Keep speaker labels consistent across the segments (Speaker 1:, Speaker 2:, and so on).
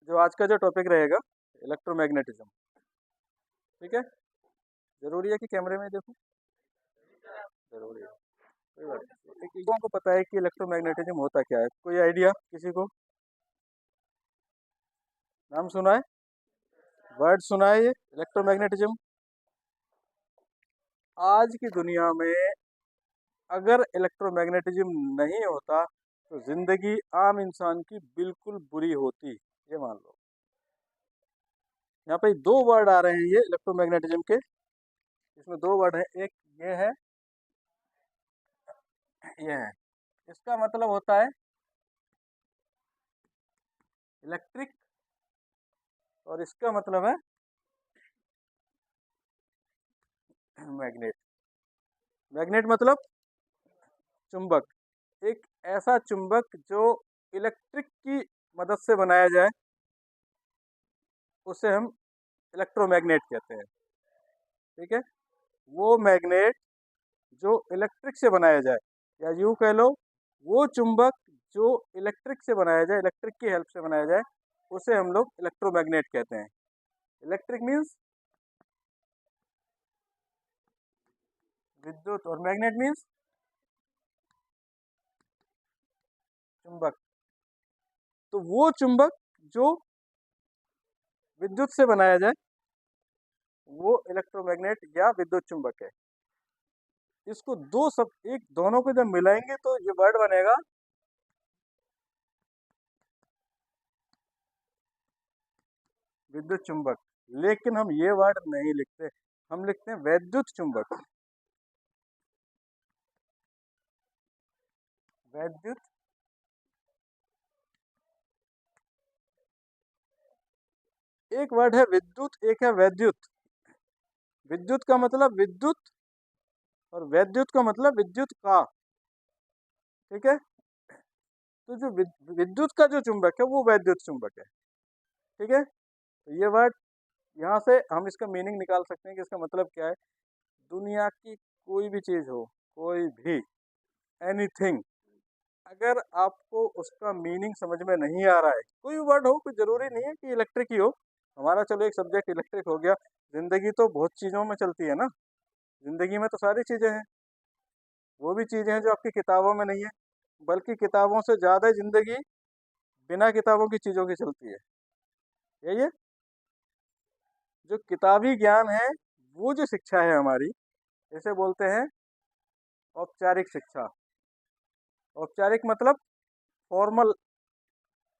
Speaker 1: जो आज का जो टॉपिक रहेगा इलेक्ट्रोमैग्नेटिज्म। ठीक है। जरूरी है कि कैमरे में देखो। जरूरी है, कोई बात नहीं। एक लोगों को पता है कि इलेक्ट्रोमैग्नेटिज्म होता क्या है? कोई आइडिया किसी को? नाम सुना है, वर्ड सुना है ये इलेक्ट्रोमैग्नेटिज्म? आज की दुनिया में अगर इलेक्ट्रोमैग्नेटिज्म नहीं होता तो जिंदगी आम इंसान की बिल्कुल बुरी होती, ये मान लो। यहाँ पे दो वर्ड आ रहे हैं ये इलेक्ट्रोमैग्नेटिज्म के। इसमें दो वर्ड है, एक ये है, ये है। इसका मतलब होता है इलेक्ट्रिक, और इसका मतलब है मैग्नेट। मैग्नेट मतलब चुंबक। एक ऐसा चुंबक जो इलेक्ट्रिक की मदद से बनाया जाए उसे हम इलेक्ट्रोमैग्नेट कहते हैं। ठीक है। वो मैग्नेट जो इलेक्ट्रिक से बनाया जाए, या यूं कह लो वो चुंबक जो इलेक्ट्रिक से बनाया जाए, इलेक्ट्रिक की हेल्प से बनाया जाए, उसे हम लोग इलेक्ट्रोमैग्नेट कहते हैं। इलेक्ट्रिक मीन्स विद्युत, और मैग्नेट मीन्स चुंबक। तो वो चुंबक जो विद्युत से बनाया जाए वो इलेक्ट्रोमैग्नेट या विद्युत चुंबक है। इसको दो सब एक दोनों को जब मिलाएंगे तो ये वर्ड बनेगा विद्युत चुंबक। लेकिन हम ये वर्ड नहीं लिखते, हम लिखते हैं वैद्युत चुंबक। वैद्युत, एक वर्ड है विद्युत, एक है वैद्युत। विद्युत का मतलब विद्युत, और वैद्युत का मतलब विद्युत का। ठीक है। तो जो विद्युत का जो चुंबक है वो वैद्युत चुंबक है। ठीक है। तो ये वर्ड, यहाँ से हम इसका मीनिंग निकाल सकते हैं कि इसका मतलब क्या है। दुनिया की कोई भी चीज हो, कोई भी, एनीथिंग, अगर आपको उसका मीनिंग समझ में नहीं आ रहा है, कोई भी वर्ड हो, कोई जरूरी नहीं है कि इलेक्ट्रिक ही हो। हमारा चलो एक सब्जेक्ट इलेक्ट्रिक हो गया। जिंदगी तो बहुत चीजों में चलती है ना। जिंदगी में तो सारी चीजें हैं, वो भी चीजें हैं जो आपकी किताबों में नहीं है, बल्कि किताबों से ज्यादा जिंदगी बिना किताबों की चीजों की चलती है। यही है जो किताबी ज्ञान है, वो जो शिक्षा है हमारी, इसे बोलते हैं औपचारिक शिक्षा। औपचारिक मतलब फॉर्मल,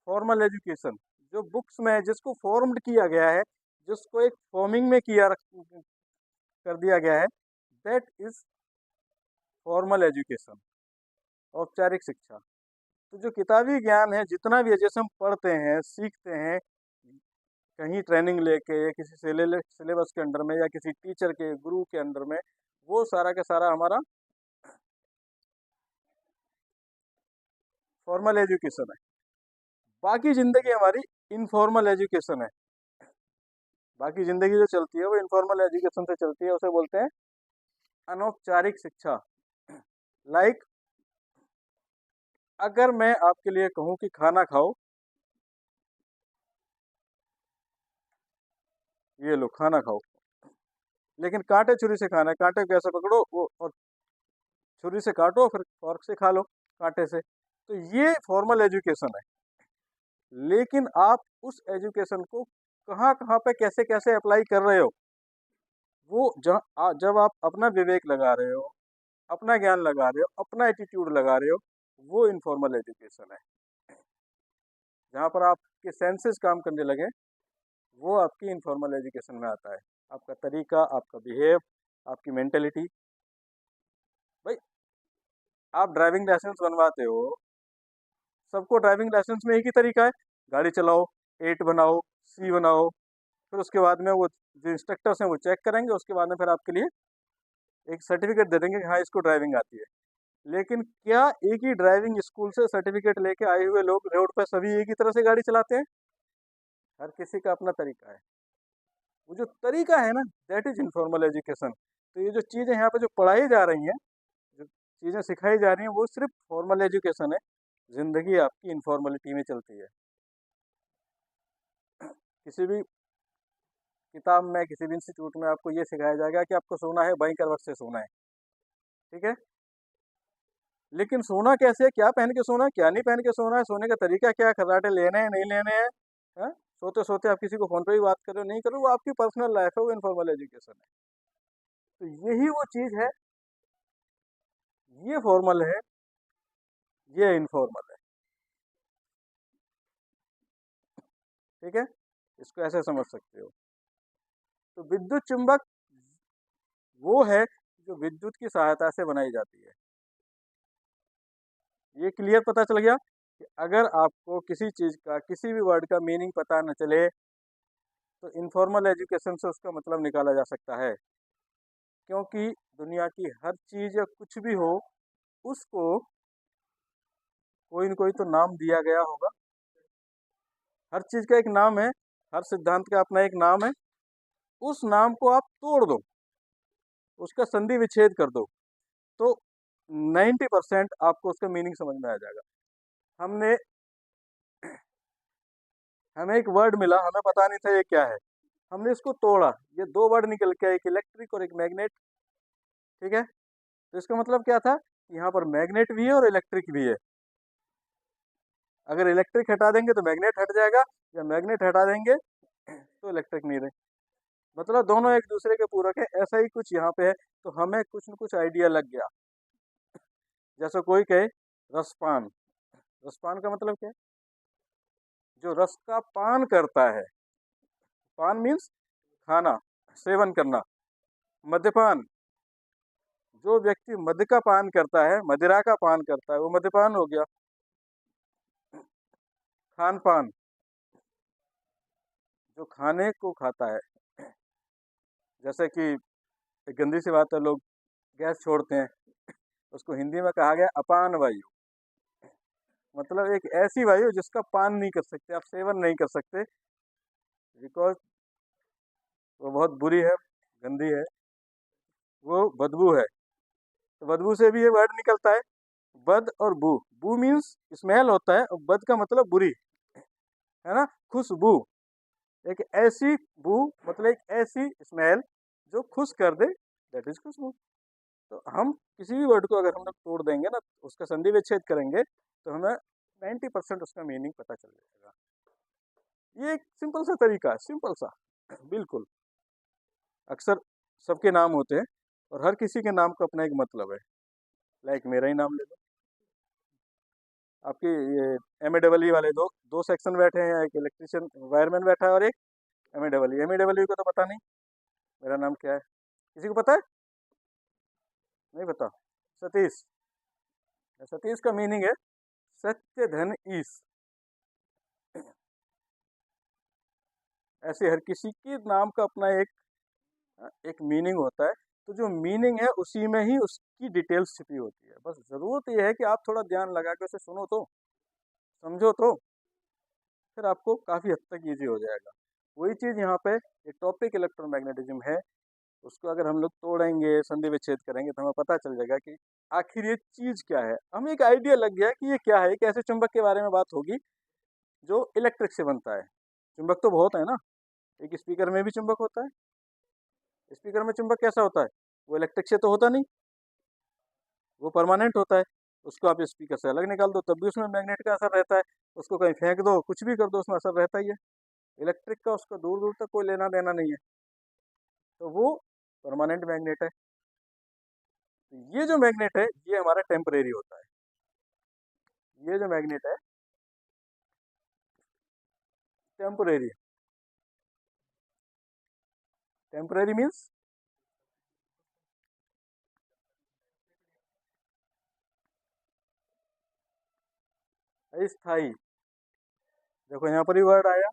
Speaker 1: फॉर्मल एजुकेशन। जो बुक्स में है, जिसको फॉर्म्ड किया गया है, जिसको एक फॉर्मिंग में कर दिया गया है, दैट इज फॉर्मल एजुकेशन, औपचारिक शिक्षा। तो जो किताबी ज्ञान है जितना भी है, जैसे हम पढ़ते हैं सीखते हैं कहीं ट्रेनिंग लेके, या किसी सिलेबस के अंडर में, या किसी टीचर के गुरु के अंडर में, वो सारा का सारा हमारा फॉर्मल एजुकेशन है। बाकी जिंदगी हमारी इनफॉर्मल एजुकेशन है। बाकी जिंदगी जो चलती है वो इनफॉर्मल एजुकेशन से चलती है, उसे बोलते हैं अनौपचारिक शिक्षा। लाइक, अगर मैं आपके लिए कहूँ कि खाना खाओ, ये लो खाना खाओ, लेकिन कांटे छुरी से खाना है, कांटे को कैसे पकड़ो वो, और छुरी से काटो, फिर फॉर्क से खा लो कांटे से। तो ये फॉर्मल एजुकेशन है। लेकिन आप उस एजुकेशन को कहाँ कहाँ पे कैसे कैसे अप्लाई कर रहे हो, वो जब आप अपना विवेक लगा रहे हो, अपना ज्ञान लगा रहे हो, अपना एटीट्यूड लगा रहे हो, वो इनफॉर्मल एजुकेशन है। जहाँ पर आपके सेंसेस काम करने लगे, वो आपकी इनफॉर्मल एजुकेशन में आता है। आपका तरीका, आपका बिहेव, आपकी मेंटेलिटी। भाई, आप ड्राइविंग लाइसेंस बनवाते हो, सबको ड्राइविंग लाइसेंस में एक ही तरीका है, गाड़ी चलाओ, 8 बनाओ, सी बनाओ, फिर उसके बाद में वो जो इंस्ट्रक्टर्स हैं वो चेक करेंगे, उसके बाद में फिर आपके लिए एक सर्टिफिकेट दे देंगे कि हाँ इसको ड्राइविंग आती है। लेकिन क्या एक ही ड्राइविंग स्कूल से सर्टिफिकेट लेके आए हुए लोग रोड पर सभी एक ही तरह से गाड़ी चलाते हैं? हर किसी का अपना तरीका है। वो जो तरीका है ना, दैट इज इनफॉर्मल एजुकेशन। तो ये जो चीज़ें यहाँ पे जो पढ़ाई जा रही हैं, जो चीज़ें सिखाई जा रही हैं, वो सिर्फ फॉर्मल एजुकेशन है। जिंदगी आपकी इनफॉर्मलिटी में चलती है। किसी भी किताब में, किसी भी इंस्टीट्यूट में आपको ये सिखाया जाएगा कि आपको सोना है बाई करवट से सोना है, ठीक है। लेकिन सोना कैसे, क्या पहन के सोना है, क्या नहीं पहन के सोना है, सोने का तरीका क्या है, खर्राटे लेने हैं नहीं लेने हैं, हैं? सोते सोते आप किसी को फोन पे भी बात कर रहे हो नहीं कर रहे हो, वो आपकी पर्सनल लाइफ है, वो इनफॉर्मल एजुकेशन है। तो यही वो चीज है, ये फॉर्मल है, ये इनफॉर्मल है, ठीक है। इसको ऐसे समझ सकते हो। तो विद्युत चुंबक वो है जो विद्युत की सहायता से बनाई जाती है। ये क्लियर पता चल गया कि अगर आपको किसी चीज का, किसी भी वर्ड का मीनिंग पता न चले तो इनफॉर्मल एजुकेशन से उसका मतलब निकाला जा सकता है। क्योंकि दुनिया की हर चीज या कुछ भी हो, उसको कोई न कोई तो नाम दिया गया होगा। हर चीज का एक नाम है, हर सिद्धांत का अपना एक नाम है। उस नाम को आप तोड़ दो, उसका संधि विच्छेद कर दो, तो 90% आपको उसका मीनिंग समझ में आ जाएगा। हमने हमें एक वर्ड मिला, हमें पता नहीं था ये क्या है, हमने इसको तोड़ा, ये दो वर्ड निकल के आए, एक इलेक्ट्रिक और एक मैग्नेट, ठीक है। तो इसका मतलब क्या था, यहाँ पर मैग्नेट भी है और इलेक्ट्रिक भी है। अगर इलेक्ट्रिक हटा देंगे तो मैग्नेट हट जाएगा, या मैग्नेट हटा देंगे तो इलेक्ट्रिक नहीं रहे। मतलब दोनों एक दूसरे के पूरक है, ऐसा ही कुछ यहाँ पे है। तो हमें कुछ न कुछ आइडिया लग गया। जैसे कोई कहे रसपान, रसपान का मतलब क्या है, जो रस का पान करता है। पान मीन्स खाना, सेवन करना। मद्यपान, जो व्यक्ति मद्य का पान करता है, मदिरा का पान करता है, वो मद्यपान हो गया। खान पान, जो खाने को खाता है। जैसे कि एक गंदी सी बात है, लोग गैस छोड़ते हैं, उसको हिंदी में कहा गया अपान वायु। मतलब एक ऐसी वायु जिसका पान नहीं कर सकते, आप सेवन नहीं कर सकते, बिकॉज वो बहुत बुरी है, गंदी है, वो बदबू है। तो बदबू से भी ये वर्ड निकलता है, बद और बू। बू मीन्स स्मेल होता है, और बद का मतलब बुरी, है ना, खुशबू। एक ऐसी बू, मतलब एक ऐसी स्मेल जो खुश कर दे, दैट इज खुशबू। तो हम किसी भी वर्ड को अगर हम लोग तोड़ देंगे ना, उसका संधि विच्छेद करेंगे, तो हमें 90% उसका मीनिंग पता चल जाएगा। ये एक सिंपल सा तरीका है, सिंपल सा बिल्कुल। अक्सर सबके नाम होते हैं, और हर किसी के नाम का अपना एक मतलब है। लाइक मेरा ही नाम ले लो, आपकी ये एमएडब्ल्यू वाले दो दो सेक्शन बैठे हैं, एक इलेक्ट्रिशियन वायरमैन बैठा है और एक एमएडब्ल्यू। एमएडब्ल्यू को तो पता नहीं मेरा नाम क्या है, किसी को पता है? नहीं पता। सतीश, सतीश का मीनिंग है सत्य धन ईश। ऐसे हर किसी के नाम का अपना एक एक मीनिंग होता है। तो जो मीनिंग है उसी में ही उसकी डिटेल्स छिपी होती है। बस जरूरत यह है कि आप थोड़ा ध्यान लगा के उसे सुनो तो, समझो तो, फिर आपको काफी हद तक इजी हो जाएगा। वही चीज यहाँ पे ये टॉपिक इलेक्ट्रोमैग्नेटिज्म है, उसको अगर हम लोग तोड़ेंगे, संधि विच्छेद करेंगे, तो हमें पता चल जाएगा कि आखिर ये चीज क्या है। हमें एक आइडिया लग गया कि ये क्या है। एक ऐसे चुंबक के बारे में बात होगी जो इलेक्ट्रिक से बनता है। चुंबक तो बहुत है ना, एक स्पीकर में भी चुंबक होता है। स्पीकर में चुंबक कैसा होता है, वो इलेक्ट्रिक से तो होता नहीं, वो परमानेंट होता है। उसको आप स्पीकर से अलग निकाल दो तब भी उसमें मैग्नेट का असर रहता है, उसको कहीं फेंक दो, कुछ भी कर दो, उसमें असर रहता ही है। इलेक्ट्रिक का उसका दूर दूर तक कोई लेना देना नहीं है, तो वो परमानेंट मैग्नेट है। तो ये जो मैग्नेट है ये हमारा टेम्परेरी होता है। ये जो मैग्नेट है टेम्परेरी, टेम्परेरी मीन्स अस्थाई। देखो यहाँ पर ही वर्ड आया,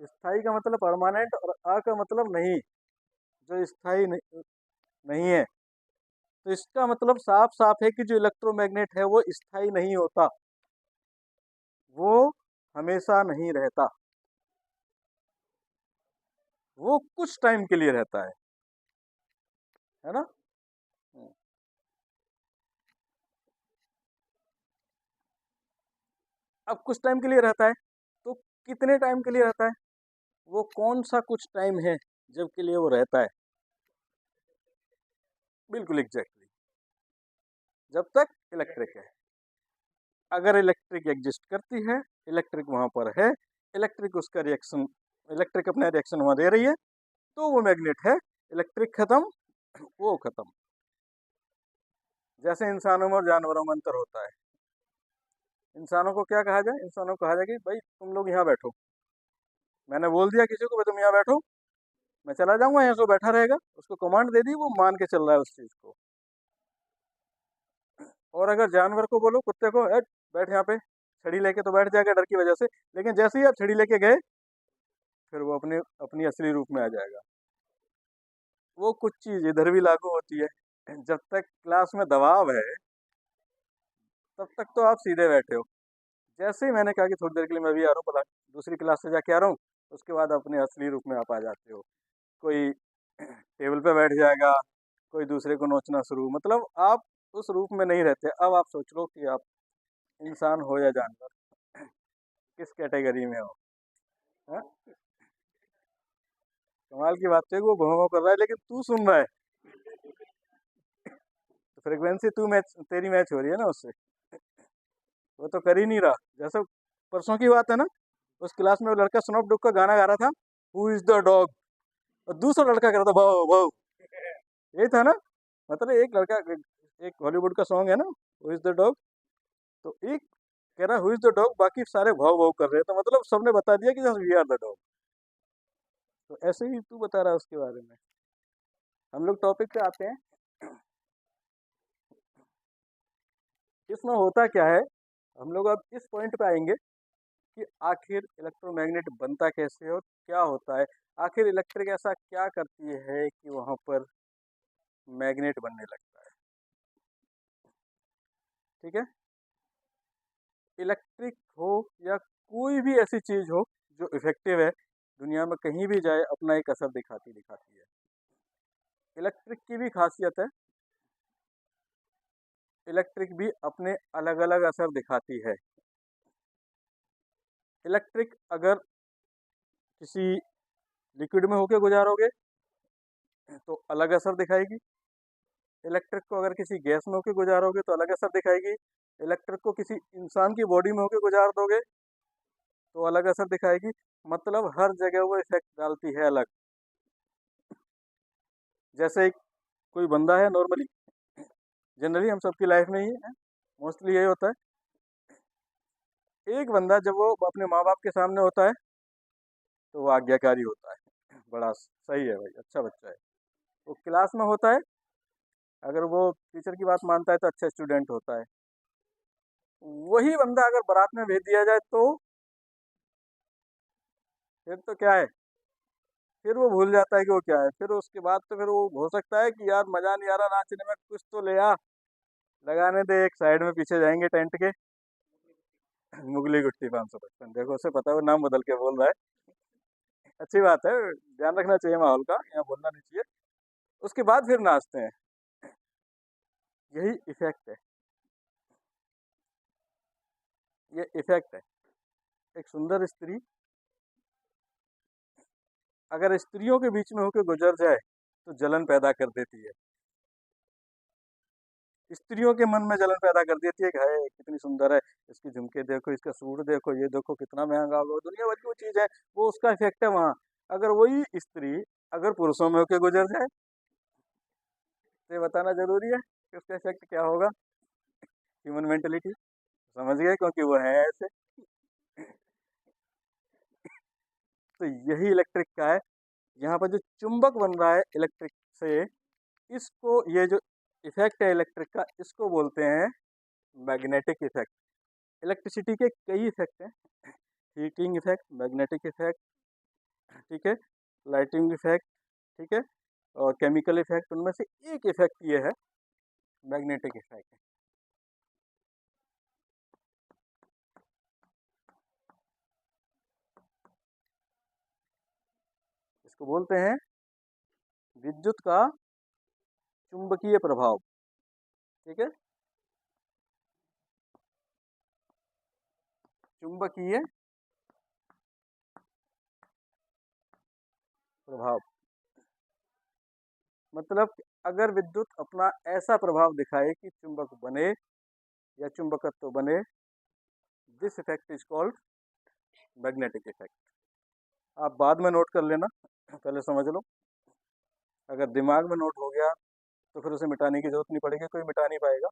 Speaker 1: स्थाई का मतलब परमानेंट, और अ का मतलब नहीं, जो स्थाई नहीं, नहीं है। तो इसका मतलब साफ साफ है कि जो इलेक्ट्रोमैग्नेट है वो स्थाई नहीं होता, वो हमेशा नहीं रहता, वो कुछ टाइम के लिए रहता है ना। अब कुछ टाइम के लिए रहता है, तो कितने टाइम के लिए रहता है, वो कौन सा कुछ टाइम है जब के लिए वो रहता है? बिल्कुल एग्जैक्टली, जब तक इलेक्ट्रिक है। अगर इलेक्ट्रिक एग्जिस्ट करती है, इलेक्ट्रिक वहां पर है, इलेक्ट्रिक उसका रिएक्शन, इलेक्ट्रिक अपना रिएक्शन वहां दे रही है, तो वो मैग्नेट है। इलेक्ट्रिक खत्म, वो खत्म। जैसे इंसानों में और जानवरों में अंतर होता है। इंसानों को क्या कहा जाए? इंसानों को कहा जाए कि भाई तुम लोग यहाँ बैठो। मैंने बोल दिया किसी को भाई तुम यहाँ बैठो, मैं चला जाऊंगा, यहाँ से बैठा रहेगा, उसको कमांड दे दी, वो मान के चल रहा है उस चीज को। और अगर जानवर को बोलो, कुत्ते को, "ए, बैठ यहाँ पे", छड़ी लेके तो बैठ जाएगा डर की वजह से, लेकिन जैसे ही आप छड़ी लेके गए, फिर वो अपने अपनी असली रूप में आ जाएगा। वो कुछ चीज इधर भी लागू होती है। जब तक क्लास में दबाव है, तब तक तो आप सीधे बैठे हो। जैसे ही मैंने कहा कि थोड़ी देर के लिए मैं भी आ रहा हूँ, पता दूसरी क्लास से जाके आ रहा हूँ, उसके बाद अपने असली रूप में आप आ जाते हो। कोई टेबल पे बैठ जाएगा, कोई दूसरे को नोचना शुरू, मतलब आप उस रूप में नहीं रहते। अब आप सोच लो कि आप इंसान हो या जानवर, किस कैटेगरी में हो। हाँ? कमाल की बात है कि वो भौं भौं कर रहा है लेकिन तू सुन रहा है, तो फ्रिक्वेंसी तू मैच, तेरी मैच हो रही है ना उससे। वो तो कर ही नहीं रहा। जैसे परसों की बात है ना, उस क्लास में वो लड़का स्नॉप डॉग का गाना गा रहा था, हु इज द डॉग, और दूसरा लड़का कह रहा था भाव भाव। यही था ना, मतलब एक लड़का, एक हॉलीवुड का सॉन्ग है ना, हु इज द डॉग, तो एक कह रहा हु इज द डॉग, बाकी सारे भाव भाव कर रहे हैं, तो मतलब सबने बता दिया कि वी आर द डॉग। तो ऐसे ही तू बता रहा है उसके बारे में। हम लोग टॉपिक पे आते हैं। इसमें होता क्या है, हम लोग अब इस पॉइंट पे आएंगे कि आखिर इलेक्ट्रोमैग्नेट बनता कैसे और क्या होता है। आखिर इलेक्ट्रिक ऐसा क्या करती है कि वहां पर मैग्नेट बनने लगता है। ठीक है, इलेक्ट्रिक हो या कोई भी ऐसी चीज हो जो इफेक्टिव है, दुनिया में कहीं भी जाए अपना एक असर दिखाती दिखाती है। इलेक्ट्रिक की भी खासियत है, इलेक्ट्रिक भी अपने अलग अलग असर दिखाती है। इलेक्ट्रिक अगर किसी लिक्विड में होके गुजारोगे तो अलग असर दिखाएगी। इलेक्ट्रिक को अगर किसी गैस में होके गुजारोगे तो अलग असर दिखाएगी। इलेक्ट्रिक को किसी इंसान की बॉडी में होके गुजार दोगे तो अलग असर दिखाएगी। मतलब हर जगह वो इफेक्ट डालती है अलग। जैसे एक कोई बंदा है नॉर्मली, जनरली हम सबकी लाइफ में ही है, मोस्टली यही होता है। एक बंदा जब वो अपने माँ बाप के सामने होता है तो वो आज्ञाकारी होता है, बड़ा सही है भाई, अच्छा बच्चा है। वो क्लास में होता है, अगर वो टीचर की बात मानता है तो अच्छा स्टूडेंट होता है। वही बंदा अगर बारात में भेज दिया जाए तो फिर तो क्या है, फिर वो भूल जाता है कि वो क्या है। फिर उसके बाद तो फिर वो हो सकता है कि यार मजा नहीं आ रहा नाचने में, कुछ तो ले आ, लगाने दे एक साइड में, पीछे जाएंगे टेंट के। मुगली गुट्टी 555, देखो उसे पता है वो नाम बदल के बोल रहा है। अच्छी बात है, ध्यान रखना चाहिए माहौल का, यहाँ बोलना नहीं चाहिए। उसके बाद फिर नाचते हैं। यही इफेक्ट है, ये इफेक्ट है। एक सुंदर स्त्री अगर स्त्रियों के बीच में होकर गुजर जाए तो जलन पैदा कर देती है। स्त्रियों के मन में जलन पैदा कर देती है कि हाय कितनी सुंदर है, इसकी झुमके देखो, इसका सूट देखो, ये देखो कितना महंगा होगा, दुनिया भर की वो चीज है, वो उसका इफेक्ट है वहाँ। अगर वही स्त्री अगर पुरुषों में होकर गुजर जाए तो ये बताना जरूरी है कि उसका इफेक्ट क्या होगा। ह्यूमन मेंटेलिटी समझ गए, क्योंकि वो है ऐसे। तो यही इलेक्ट्रिक का है। यहाँ पर जो चुंबक बन रहा है इलेक्ट्रिक से, इसको, ये जो इफेक्ट है इलेक्ट्रिक का, इसको बोलते हैं मैग्नेटिक इफेक्ट। इलेक्ट्रिसिटी के कई इफेक्ट हैं, हीटिंग इफेक्ट, मैग्नेटिक इफेक्ट, ठीक है, लाइटिंग इफेक्ट, ठीक है, और केमिकल इफेक्ट। उनमें से एक इफेक्ट ये है मैग्नेटिक इफेक्ट। इसको बोलते हैं विद्युत का चुंबकीय प्रभाव। ठीक है, चुंबकीय प्रभाव मतलब अगर विद्युत अपना ऐसा प्रभाव दिखाए कि चुंबक बने या चुंबकत्व बने, this effect is called magnetic effect. आप बाद में नोट कर लेना, पहले समझ लो। अगर दिमाग में नोट हो गया तो फिर उसे मिटाने की जरूरत नहीं पड़ेगी, कोई मिटा नहीं पाएगा।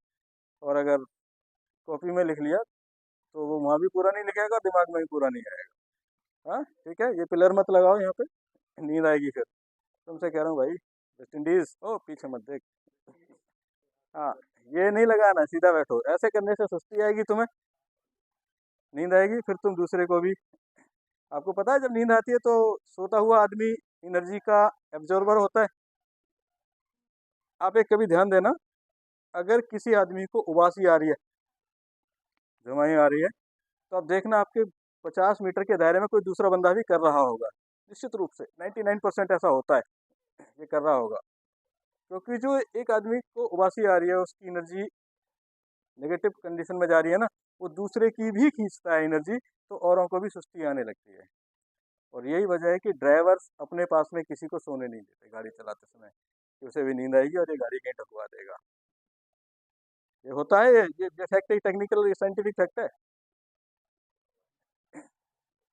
Speaker 1: और अगर कॉपी में लिख लिया तो वो वहाँ भी पूरा नहीं लिखेगा, दिमाग में भी पूरा नहीं आएगा। हाँ ठीक है, ये पिलर मत लगाओ यहाँ पे, नींद आएगी फिर। तुमसे कह रहा हूँ भाई, वेस्ट इंडीज ओ पीछे मत देख। हाँ, ये नहीं लगाना, सीधा बैठो, ऐसे करने से सुस्ती आएगी तुम्हें, नींद आएगी, फिर तुम दूसरे को भी। आपको पता है जब नींद आती है तो सोता हुआ आदमी एनर्जी का एब्जॉर्बर होता है। आप एक कभी ध्यान देना, अगर किसी आदमी को उबासी आ रही है, जमाई आ रही है, तो आप देखना आपके 50 मीटर के दायरे में कोई दूसरा बंदा भी कर रहा होगा, निश्चित रूप से 99% ऐसा होता है, ये कर रहा होगा। क्योंकि जो एक आदमी को उबासी आ रही है, उसकी एनर्जी नेगेटिव कंडीशन में जा रही है ना, वो दूसरे की भी खींचता है एनर्जी, तो औरों को भी सुस्ती आने लगती है। और यही वजह है कि ड्राइवर्स अपने पास में किसी को सोने नहीं देते गाड़ी चलाते समय, कि उसे भी नींद आएगी और ये गाड़ी कहीं ठुकवा देगा। ये होता है, ये फैक्ट है, टेक्निकल, ये साइंटिफिक फैक्ट है।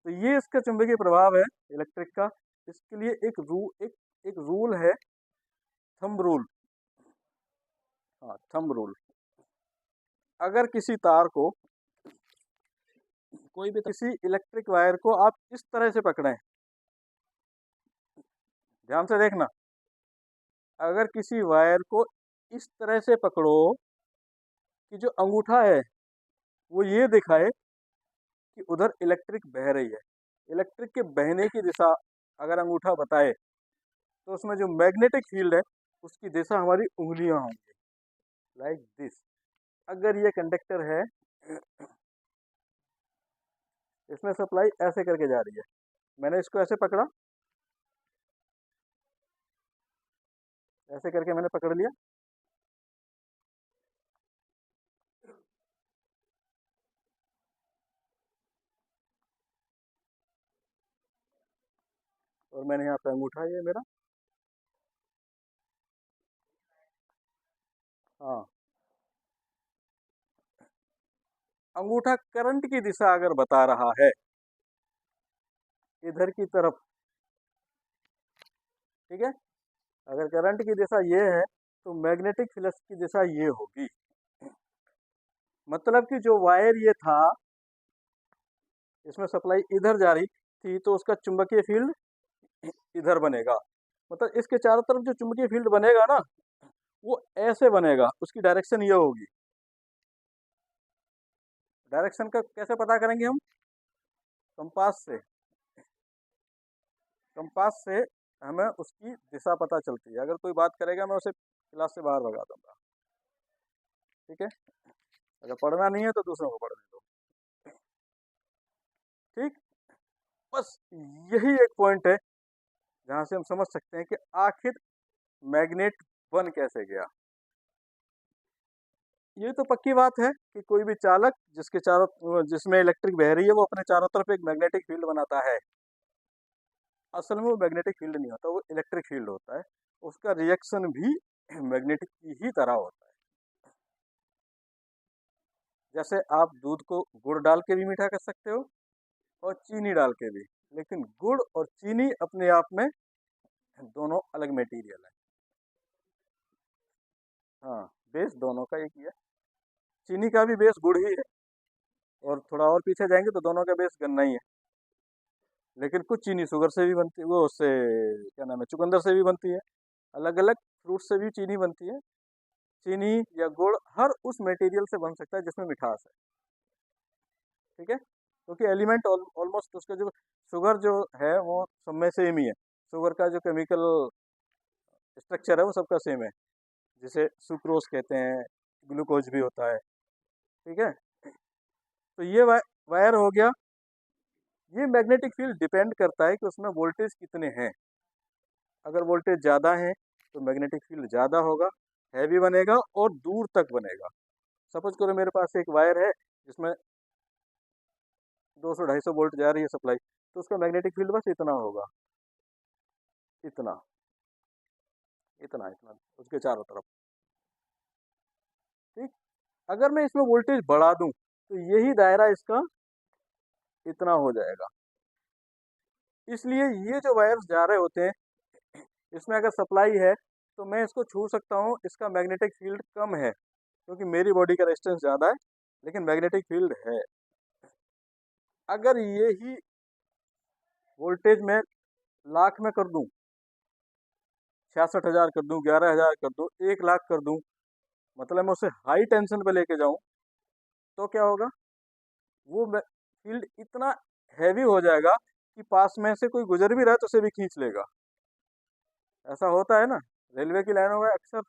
Speaker 1: तो ये इसका चुंबकीय प्रभाव है इलेक्ट्रिक का। इसके लिए एक रूल है, थंब रूल। हाँ, थंब रूल। अगर किसी तार को, कोई भी किसी इलेक्ट्रिक वायर को आप इस तरह से पकड़ें, ध्यान से देखना, अगर किसी वायर को इस तरह से पकड़ो कि जो अंगूठा है वो ये दिखाए कि उधर इलेक्ट्रिक बह रही है, इलेक्ट्रिक के बहने की दिशा अगर अंगूठा बताए, तो उसमें जो मैग्नेटिक फील्ड है उसकी दिशा हमारी उंगलियां होंगी, लाइक दिस। अगर ये कंडक्टर है, इसमें सप्लाई ऐसे करके जा रही है, मैंने इसको ऐसे पकड़ा, ऐसे करके मैंने पकड़ लिया, और मैंने यहाँ पे अंगूठा, ये मेरा, हाँ, अंगूठा करंट की दिशा अगर बता रहा है इधर की तरफ, ठीक है, अगर करंट की दिशा ये है तो मैग्नेटिक फ्लक्स की दिशा ये होगी। मतलब कि जो वायर ये था, इसमें सप्लाई इधर जा रही थी, तो उसका चुंबकीय फील्ड इधर बनेगा। मतलब इसके चारों तरफ जो चुंबकीय फील्ड बनेगा ना, वो ऐसे बनेगा, उसकी डायरेक्शन ये होगी। डायरेक्शन का कैसे पता करेंगे हम? कंपास से। कंपास से हमें उसकी दिशा पता चलती है। अगर कोई बात करेगा मैं उसे क्लास से बाहर भगा दूंगा, ठीक है। अगर पढ़ना नहीं है तो दूसरों को पढ़ने दो, ठीक। बस यही एक पॉइंट है जहां से हम समझ सकते हैं कि आखिर मैग्नेट बन कैसे गया। ये तो पक्की बात है कि कोई भी चालक जिसके चारों, जिसमें इलेक्ट्रिक बह रही है, वो अपने चारों तरफ एक मैग्नेटिक फील्ड बनाता है। असल में वो मैग्नेटिक फील्ड नहीं होता, वो इलेक्ट्रिक फील्ड होता है। उसका रिएक्शन भी मैग्नेटिक की ही तरह होता है। जैसे आप दूध को गुड़ डाल के भी मीठा कर सकते हो और चीनी डाल के भी, लेकिन गुड़ और चीनी अपने आप में दोनों अलग मटेरियल है। हाँ, बेस दोनों का एक ही है। चीनी का भी बेस गुड़ ही है, और थोड़ा और पीछे जाएंगे तो दोनों का बेस गन्ना ही है। लेकिन कुछ चीनी शुगर से भी बनती है, वो उससे क्या नाम है, चुकंदर से भी बनती है। अलग अलग फ्रूट से भी चीनी बनती है। चीनी या गुड़ हर उस मटेरियल से बन सकता है जिसमें मिठास है, ठीक है। क्योंकि एलिमेंट ऑलमोस्ट उसका जो शुगर जो है वो सब में सेम ही है। शुगर का जो केमिकल स्ट्रक्चर है वो सबका सेम है, जिसे सुक्रोज कहते हैं, ग्लूकोज भी होता है, ठीक है। तो ये वायर हो गया। ये मैग्नेटिक फील्ड डिपेंड करता है कि उसमें वोल्टेज कितने हैं। अगर वोल्टेज ज़्यादा है तो मैग्नेटिक फील्ड ज़्यादा होगा, हैवी बनेगा और दूर तक बनेगा। सपोज करो मेरे पास एक वायर है जिसमें 200-250 वोल्ट जा रही है सप्लाई, तो उसका मैग्नेटिक फील्ड बस इतना होगा। इतना इतना इतना उसके चारों तरफ। ठीक। अगर मैं इसमें वोल्टेज बढ़ा दूं तो यही दायरा इसका इतना हो जाएगा। इसलिए ये जो वायर्स जा रहे होते हैं, इसमें अगर सप्लाई है तो मैं इसको छू सकता हूँ, इसका मैग्नेटिक फील्ड कम है क्योंकि मेरी बॉडी का रेजिस्टेंस ज़्यादा है, लेकिन मैग्नेटिक फील्ड है। अगर ये ही वोल्टेज मैं लाख में कर दूं, 66,000 कर दूं, 11,000 कर दूं, 1 लाख कर दूं, मतलब मैं उसे हाई टेंशन पे लेके जाऊं, तो क्या होगा? वो फील्ड इतना हैवी हो जाएगा कि पास में से कोई गुजर भी रहा है तो उसे भी खींच लेगा। ऐसा होता है ना, रेलवे की लाइनों में अक्सर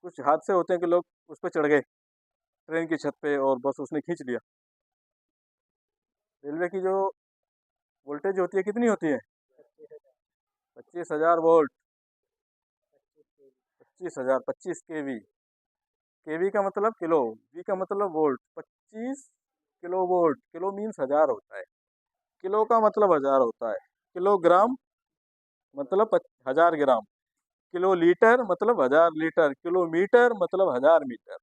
Speaker 1: कुछ हादसे होते हैं कि लोग उस पर चढ़ गए ट्रेन की छत पे और बस उसने खींच लिया। रेलवे की जो वोल्टेज होती है कितनी होती है? 25,000 वोल्ट। 25,000, 25 kV। केवी का मतलब किलो, वी का मतलब volt. 25 kilo volt, kilo means 1000 होता है, किलो का मतलब 1000 होता है, किलोग्राम मतलब 1000 ग्राम, किलो लीटर मतलब 1000 लीटर, किलोमीटर मतलब 1000 मीटर,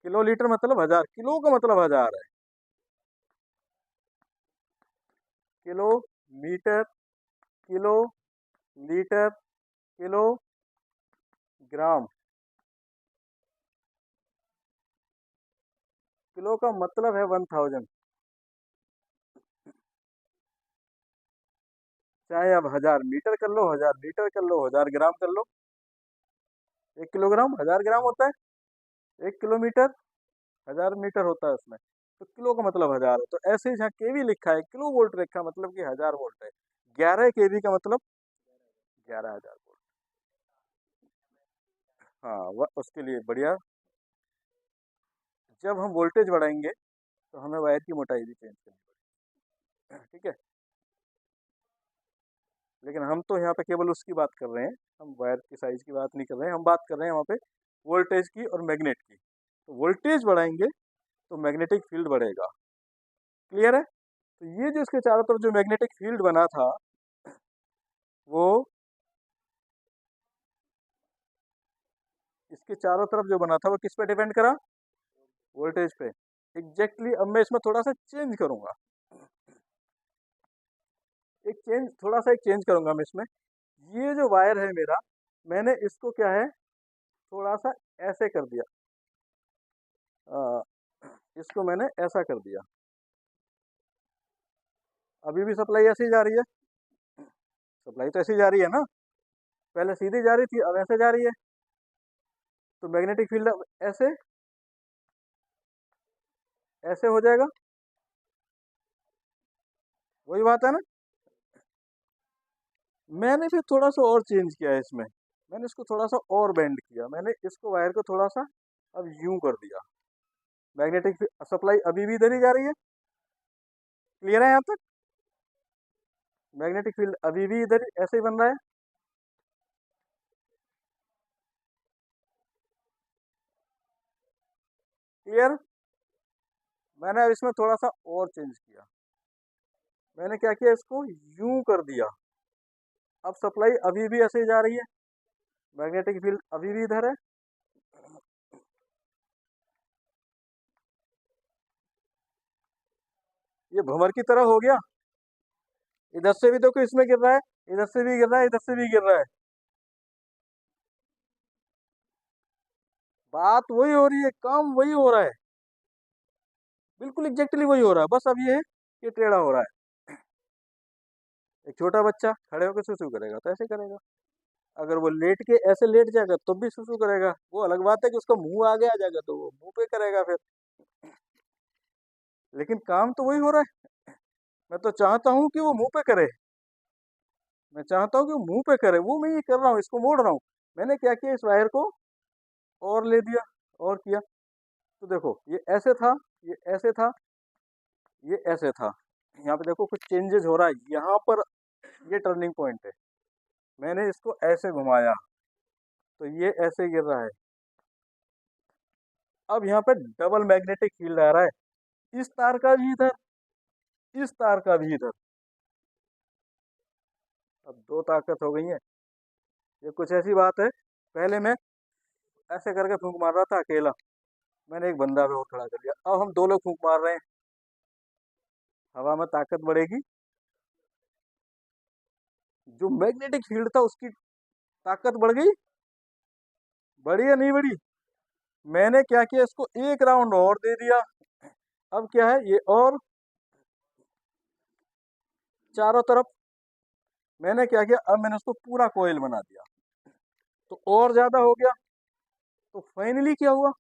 Speaker 1: किलो लीटर मतलब 1000, किलो का मतलब 1000 है। Kilo metre, kilo litre, kilo gram. Kilo का मतलब है 1000। चाहे अब 1000 मीटर कर लो, 1000 लीटर कर लो, 1000 ग्राम कर लो। 1 किलोग्राम 1000 ग्राम होता है, 1 किलोमीटर 1000 मीटर होता है उसमें, तो किलो का मतलब 1000 है। तो ऐसे ही जहाँ केवी लिखा है, किलो वोल्ट लिखा है, मतलब कि 1000 वोल्ट है। 11 kV का मतलब 11,000 वोल्ट। हाँ, वह उसके लिए बढ़िया। जब हम वोल्टेज बढ़ाएंगे तो हमें वायर की मोटाई भी चेंज करनी पड़ेगी। ठीक है, लेकिन हम तो यहाँ पे केवल उसकी बात कर रहे हैं, हम वायर की साइज की बात नहीं कर रहे हैं, हम बात कर रहे हैं वहाँ पे वोल्टेज की और मैग्नेट की। तो वोल्टेज बढ़ाएंगे तो मैग्नेटिक फील्ड बढ़ेगा। क्लियर है? तो ये जो इसके चारों तरफ जो मैग्नेटिक फील्ड बना था, वो इसके चारों तरफ जो बना था वो किस पे डिपेंड करा? वोल्टेज पे। एग्जैक्टली। अब मैं इसमें थोड़ा सा चेंज करूंगा, एक चेंज करूंगा मैं इसमें। ये जो वायर है मेरा, मैंने इसको क्या है, थोड़ा सा ऐसे कर दिया। आ, इसको मैंने ऐसा कर दिया। अभी भी सप्लाई ऐसे ही जा रही है, सप्लाई तो ऐसे ही जा रही है ना, पहले सीधी जा रही थी अब ऐसे जा रही है। तो मैग्नेटिक फील्ड अब ऐसे ऐसे हो जाएगा। वही बात है ना। मैंने फिर थोड़ा सा और चेंज किया है इसमें, मैंने इसको थोड़ा सा और बेंड किया, मैंने इसको वायर को थोड़ा सा अब यूं कर दिया। मैग्नेटिक सप्लाई अभी भी इधर ही जा रही है। क्लियर है यहाँ तक? मैग्नेटिक फील्ड अभी भी इधर ऐसे ही बन रहा है। क्लियर? मैंने अब इसमें थोड़ा सा और चेंज किया, मैंने क्या किया, इसको यूं कर दिया। अब सप्लाई अभी भी ऐसे ही जा रही है, मैग्नेटिक फील्ड अभी भी इधर है। ये भंवर की तरह हो गया। इधर से भी देखो इसमें गिर रहा है, इधर से भी गिर रहा है, इधर से भी गिर रहा है। बात वही हो रही है, काम वही हो रहा है, बिल्कुल एग्जैक्टली वही हो रहा है, बस अब ये है कि टेढ़ा हो रहा है। एक छोटा बच्चा खड़े होकर सुसु करेगा तो ऐसे करेगा, अगर वो लेट के ऐसे लेट जाएगा तो भी सुसु करेगा। वो अलग बात है कि उसका मुंह आगे आ जाएगा तो वो मुंह पे करेगा फिर, लेकिन काम तो वही हो रहा है। मैं तो चाहता हूँ कि वो मुंह पे करे, मैं चाहता हूँ कि वो मुंह पे करे, वो मैं ये कर रहा हूँ, इसको मोड़ रहा हूँ। मैंने क्या किया, इस वायर को और ले दिया और किया। तो देखो ये ऐसे था, ये ऐसे था, ये ऐसे था। यहाँ पे देखो कुछ चेंजेस हो रहा है यहाँ पर, ये टर्निंग पॉइंट है। मैंने इसको ऐसे घुमाया तो ये ऐसे गिर रहा है। अब यहाँ पे डबल मैग्नेटिक फील्ड आ रहा है, इस तार का भी इधर, इस तार का भी इधर। अब दो ताकत हो गई है। ये कुछ ऐसी बात है, पहले मैं ऐसे करके फूंक मार रहा था अकेला, मैंने एक बंदा भी और खड़ा कर दिया, अब हम दो लोग फूंक मार रहे हैं, हवा में ताकत बढ़ेगी, जो मैग्नेटिक फील्ड था उसकी ताकत बढ़ गई, बढ़ी या नहीं बढ़ी? मैंने क्या किया, इसको एक राउंड और दे दिया, अब क्या है ये, और चारों तरफ मैंने क्या किया, अब मैंने उसको पूरा कोयल बना दिया, तो और ज्यादा हो गया। तो फाइनली क्या हुआ,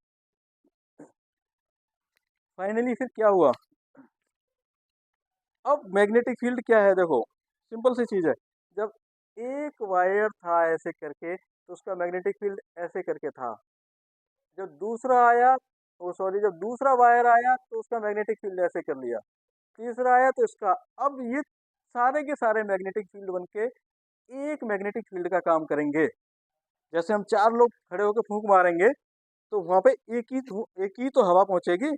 Speaker 1: फाइनली फिर क्या हुआ, अब मैग्नेटिक फील्ड क्या है, देखो सिंपल सी चीज है, जब एक वायर था ऐसे करके तो उसका मैग्नेटिक फील्ड ऐसे करके था, जब दूसरा आया, ओ सॉरी, जब दूसरा वायर आया तो उसका मैग्नेटिक फील्ड ऐसे कर लिया, तीसरा आया तो इसका, अब ये सारे के सारे मैग्नेटिक फील्ड बनके एक मैग्नेटिक फील्ड का काम करेंगे। जैसे हम चार लोग खड़े होकर फूंक मारेंगे तो वहां पे एक ही तो हवा पहुंचेगी,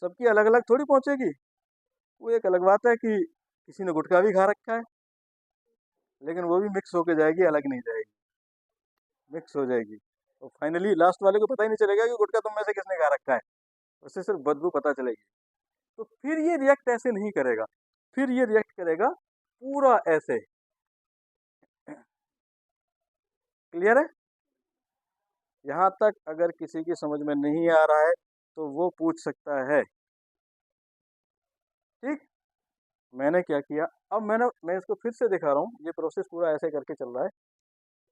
Speaker 1: सबकी अलग अलग थोड़ी पहुंचेगी। वो एक अलग बात है कि किसी ने गुटखा भी खा रखा है, लेकिन वो भी मिक्स होके जाएगी, अलग नहीं जाएगी, मिक्स हो जाएगी, तो फाइनली लास्ट वाले को पता ही नहीं चलेगा कि गुटखा तुम में से किसने खा रखा है, उससे सिर्फ बदबू पता चलेगी। तो फिर ये रिएक्ट ऐसे नहीं करेगा, फिर ये रिएक्ट करेगा पूरा ऐसे। क्लियर है? यहाँ तक अगर किसी की समझ में नहीं आ रहा है तो वो पूछ सकता है। ठीक, मैंने क्या किया, अब मैं इसको फिर से दिखा रहा हूँ, ये प्रोसेस पूरा ऐसे करके चल रहा है,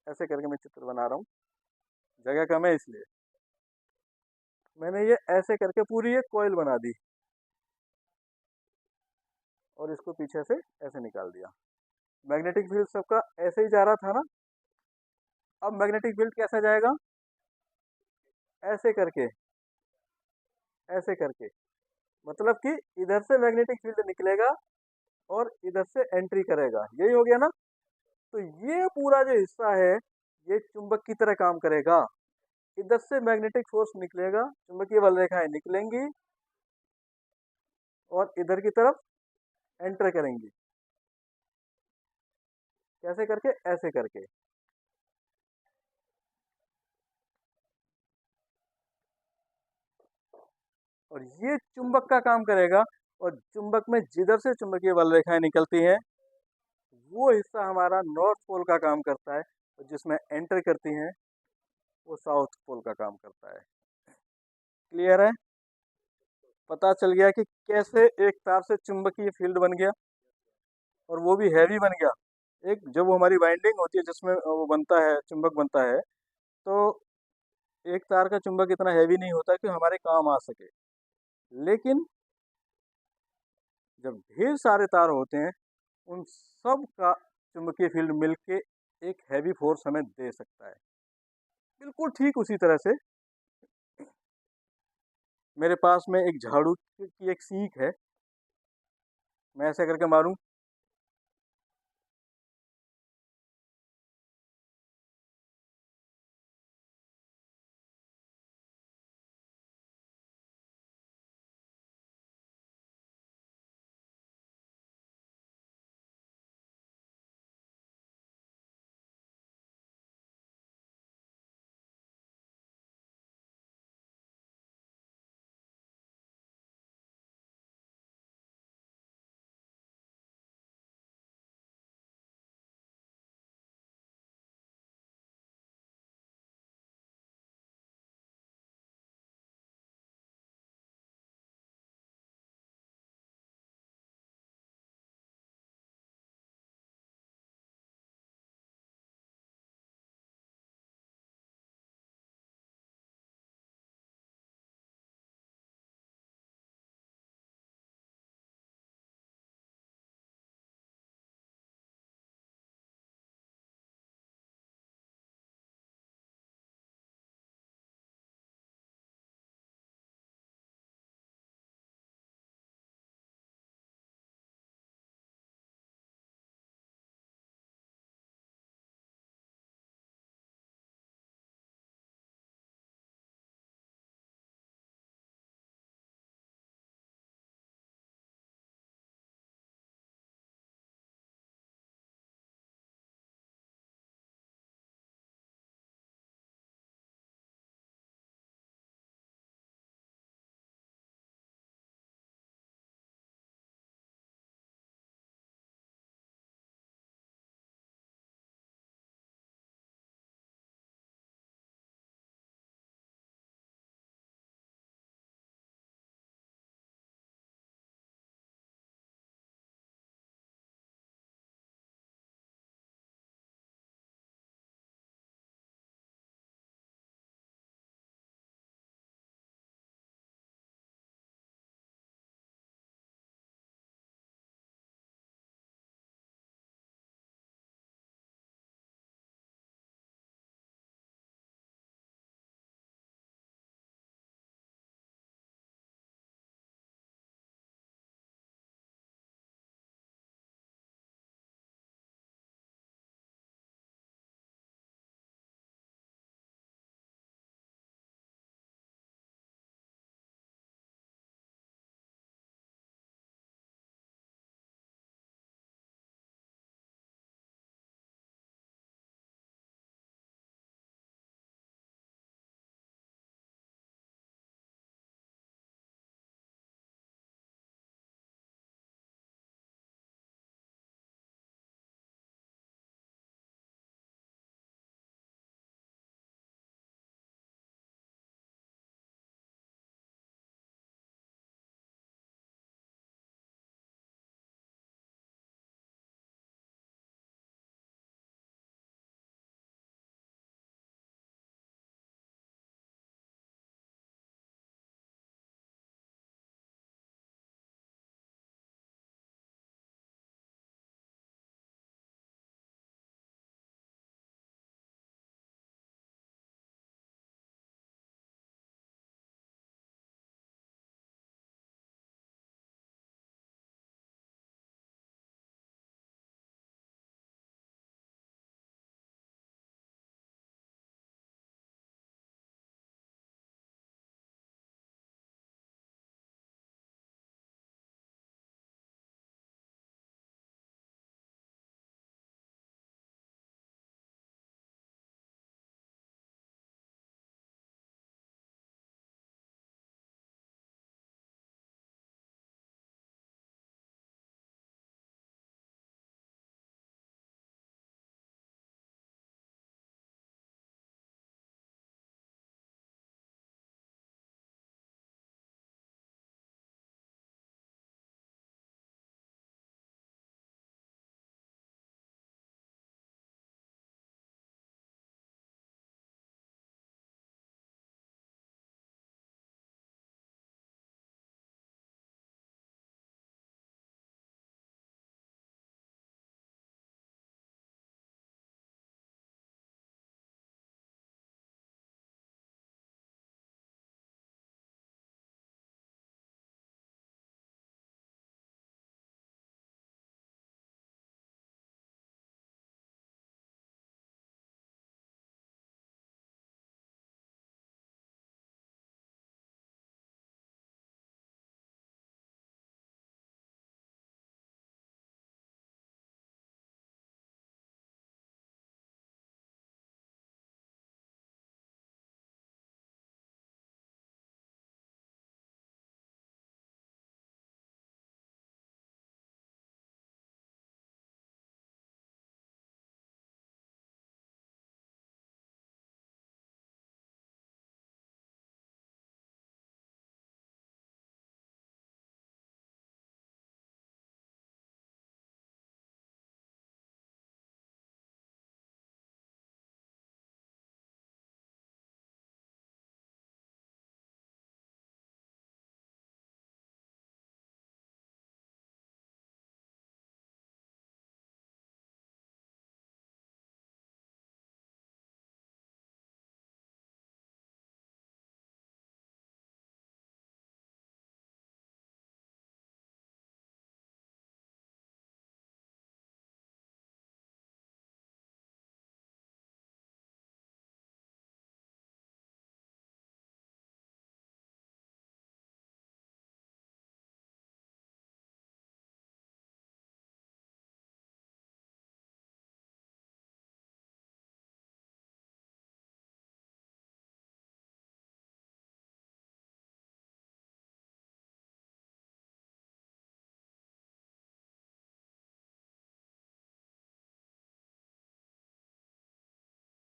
Speaker 1: ऐसे करके मैं चित्र बना रहा हूँ, जगह कम है इसलिए मैंने ये ऐसे करके पूरी एक कॉइल बना दी और इसको पीछे से ऐसे निकाल दिया। मैग्नेटिक फील्ड सबका ऐसे ही जा रहा था ना, अब मैग्नेटिक फील्ड कैसा जाएगा, ऐसे करके, ऐसे करके, मतलब कि इधर से मैग्नेटिक फील्ड निकलेगा और इधर से एंट्री करेगा, यही हो गया ना। तो ये पूरा जो हिस्सा है ये चुंबक की तरह काम करेगा, इधर से मैग्नेटिक फोर्स निकलेगा, चुंबकीय बल रेखाएं निकलेंगी और इधर की तरफ एंटर करेंगी, कैसे करके, ऐसे करके। और ये चुंबक का काम करेगा, और चुंबक में जिधर से चुंबकीय बल रेखाएं निकलती हैं वो हिस्सा हमारा नॉर्थ पोल का काम करता है, और जिसमें एंटर करती हैं वो साउथ पोल का काम करता है। क्लियर है? पता चल गया कि कैसे एक तार से चुंबकीय फील्ड बन गया, और वो भी हैवी बन गया। एक जब वो हमारी वाइंडिंग होती है जिसमें वो बनता है, चुंबक बनता है, तो एक तार का चुंबक इतना हैवी नहीं होता कि हमारे काम आ सके, लेकिन जब ढेर सारे तार होते हैं उन सब का चुंबकीय फील्ड मिलके एक हैवी फोर्स हमें दे सकता है। बिल्कुल ठीक उसी तरह से मेरे पास में एक झाड़ू की एक सीख है, मैं ऐसे करके मारूं